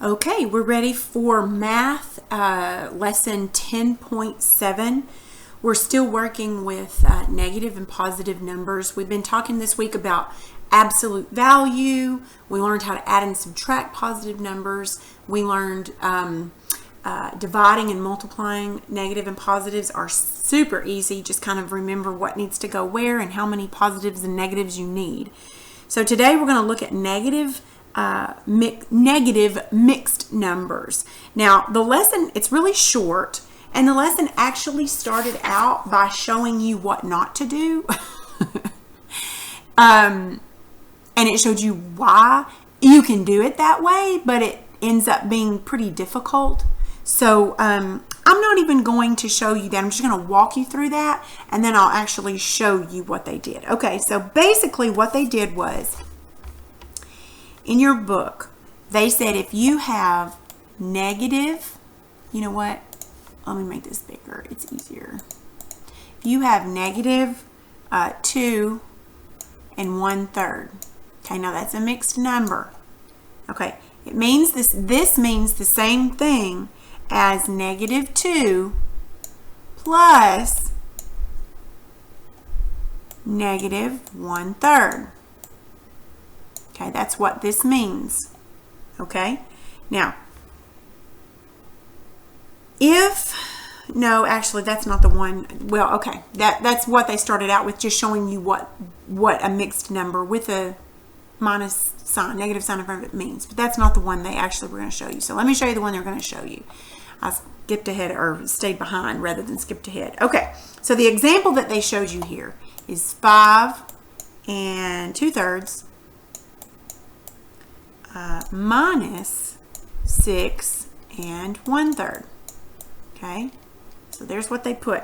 Okay, we're ready for math lesson 10.7. We're still working with negative and positive numbers. We've been talking this week about absolute value. We learned how to add and subtract positive numbers. We learned dividing and multiplying negative and positives are super easy. Just kind of remember what needs to go where and how many positives and negatives you need. So today we're going to look at negative mixed numbers. Now the lesson, it's really short, and the lesson actually started out by showing you what not to do. And it showed you why you can do it that way, but it ends up being pretty difficult. So I'm not even going to show you that. I'm just going to walk you through that, and then I'll actually show you what they did. Okay, so basically what they did was, in your book, they said if you have negative, you know what? Let me make this bigger. It's easier. If you have negative 2 1/3. Okay, now that's a mixed number. Okay, it means this means the same thing as negative 2 plus negative 1/3. Okay, that's what this means. Okay, now no, actually that's not the one. Well, okay, that's what they started out with, just showing you what a mixed number with a minus sign, negative sign in front of it means. But that's not the one they actually were going to show you. So let me show you the one they're going to show you. I skipped ahead, or stayed behind rather than skipped ahead. Okay, so the example that they showed you here is 5 2/3 minus 6 1/3. Okay, so there's what they put.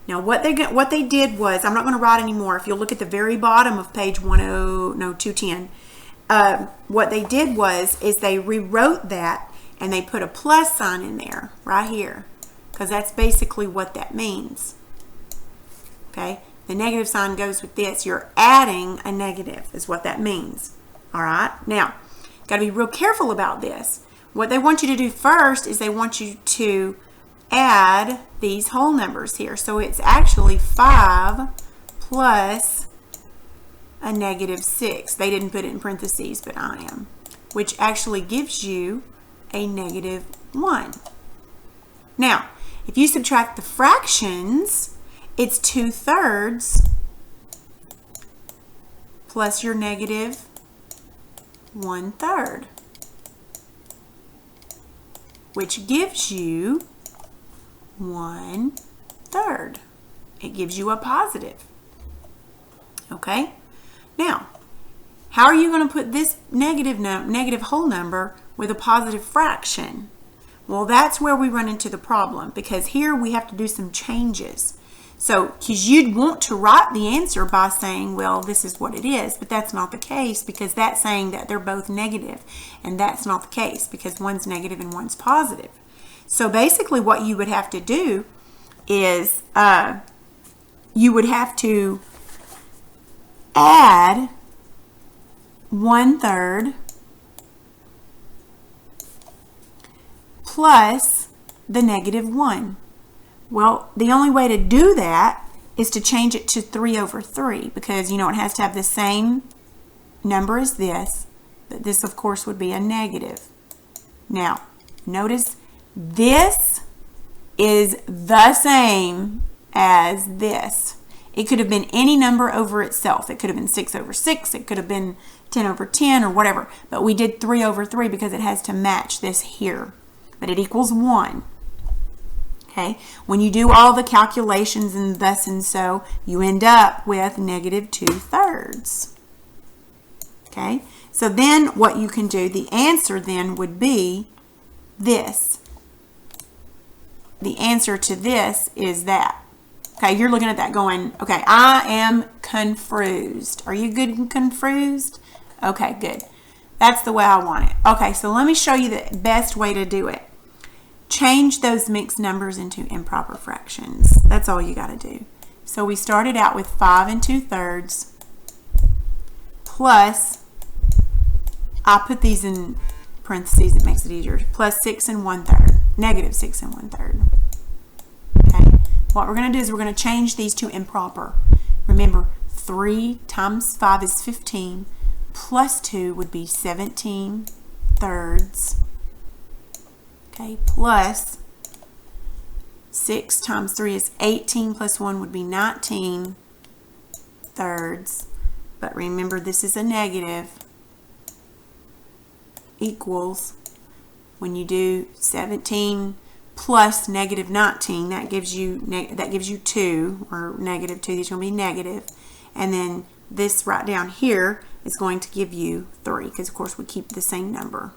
Now what they did was, I'm not going to write anymore. If you'll look at the very bottom of page 210, what they did is they rewrote that and they put a plus sign in there right here, because that's basically what that means. Okay, the negative sign goes with this. You're adding a negative is what that means. All right, now got to be real careful about this. What they want you to do first is they want you to add these whole numbers here. So it's actually 5 plus a negative 6. They didn't put it in parentheses, but I am, which actually gives you a negative 1. Now, if you subtract the fractions, it's 2/3 plus your negative 1/3, which gives you 1/3. It gives you a positive. Okay? Now, how are you going to put this negative whole number with a positive fraction? Well, that's where we run into the problem, because here we have to do some changes. So, because you'd want to write the answer by saying, well, this is what it is, but that's not the case, because that's saying that they're both negative, and that's not the case, because one's negative and one's positive. So basically what you would have to do is you would have to add 1/3 plus the negative 1. Well, the only way to do that is to change it to 3/3, because you know it has to have the same number as this, but this of course would be a negative. Now, notice this is the same as this. It could have been any number over itself. It could have been 6/6. It could have been 10/10 or whatever. But we did 3/3 because it has to match this here. But it equals 1. Okay. When you do all the calculations and thus and so, you end up with negative 2/3. Okay. So then what you can do, the answer then would be this. The answer to this is that. Okay, you're looking at that going, okay, I am confused. Are you good and confused? Okay, good. That's the way I want it. Okay, so let me show you the best way to do it. Change those mixed numbers into improper fractions. That's all you got to do. So we started out with 5 2/3 plus, I put these in parentheses, it makes it easier, plus 6 1/3, negative 6 1/3. Okay, what we're going to do is we're going to change these to improper. Remember, 3 times 5 is 15, plus 2 would be 17 thirds. Okay, plus 6 times 3 is 18, plus 1 would be 19 thirds. But remember, this is a negative, equals, when you do 17 plus negative 19, that gives you 2, or negative 2. These are going to be negative. And then this right down here is going to give you 3, because of course we keep the same number.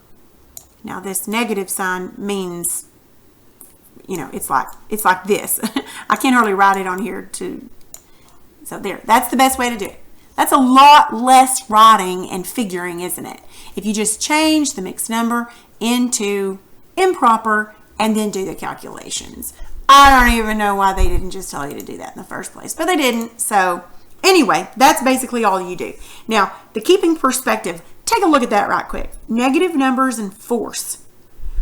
Now this negative sign means, you know, it's like this. I can't hardly write it on here so there. That's the best way to do it. That's a lot less writing and figuring, isn't it? If you just change the mixed number into improper and then do the calculations. I don't even know why they didn't just tell you to do that in the first place, but they didn't. So anyway, that's basically all you do. Now, the keeping perspective, take a look at that right quick. Negative numbers and force.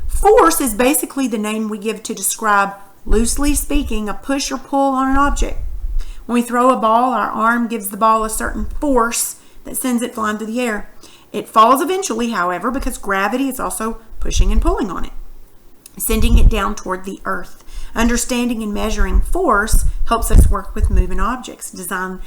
Force is basically the name we give to describe, loosely speaking, a push or pull on an object. When we throw a ball, our arm gives the ball a certain force that sends it flying through the air. It falls eventually, however, because gravity is also pushing and pulling on it, sending it down toward the earth. Understanding and measuring force helps us work with moving objects, design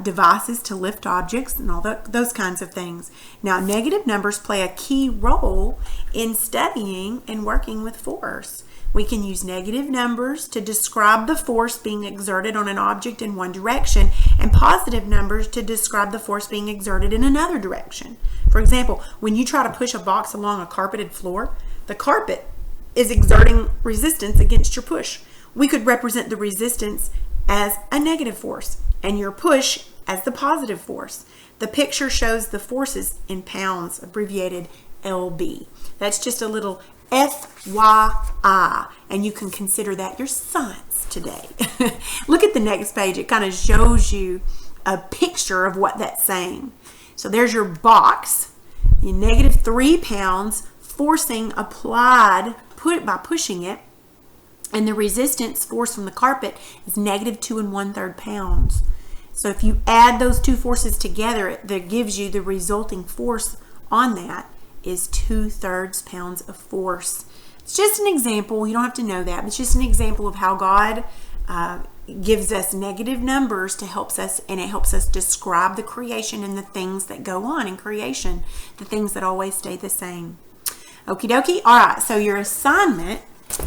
devices to lift objects, and all those kinds of things. Now, negative numbers play a key role in studying and working with force. We can use negative numbers to describe the force being exerted on an object in one direction, and positive numbers to describe the force being exerted in another direction. For example, when you try to push a box along a carpeted floor, the carpet is exerting resistance against your push. We could represent the resistance as a negative force and your push as the positive force. The picture shows the forces in pounds, abbreviated LB. That's just a little FYI, and you can consider that your science today. Look at the next page. It kind of shows you a picture of what that's saying. So there's your box, your negative 3 pounds, forcing applied by pushing it, and the resistance force from the carpet is negative 2 1/3 pounds. So if you add those two forces together, that gives you the resulting force on that is 2/3 pounds of force. It's just an example. You don't have to know that, but it's just an example of how God gives us negative numbers to help us, and it helps us describe the creation and the things that go on in creation, the things that always stay the same. Okie dokie. All right, so your assignment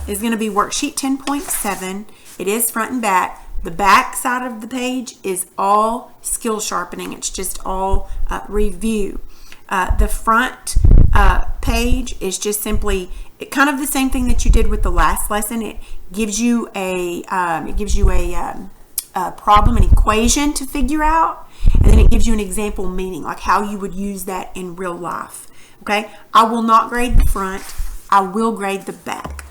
is going to be worksheet 10.7. It is front and back. The back side of the page is all skill sharpening. It's just all review. The front page is just simply kind of the same thing that you did with the last lesson. It gives you a problem, an equation to figure out, and then it gives you an example meaning, like how you would use that in real life. Okay, I will not grade the front. I will grade the back.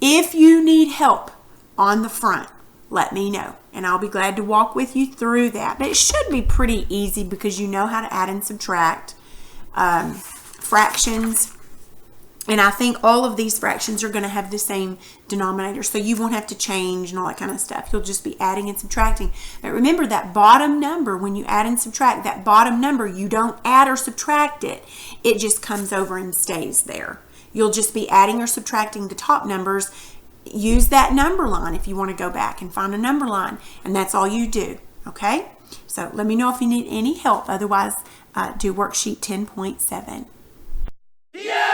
If you need help on the front, let me know, and I'll be glad to walk with you through that. But it should be pretty easy because you know how to add and subtract fractions, and I think all of these fractions are going to have the same denominator, so you won't have to change and all that kind of stuff. You'll just be adding and subtracting. But remember, that bottom number, when you add and subtract, that bottom number, you don't add or subtract it. It just comes over and stays there. You'll just be adding or subtracting the top numbers. Use that number line if you want to go back and find a number line, and that's all you do. Okay, so let me know if you need any help. Otherwise, do worksheet 10.7. Yeah!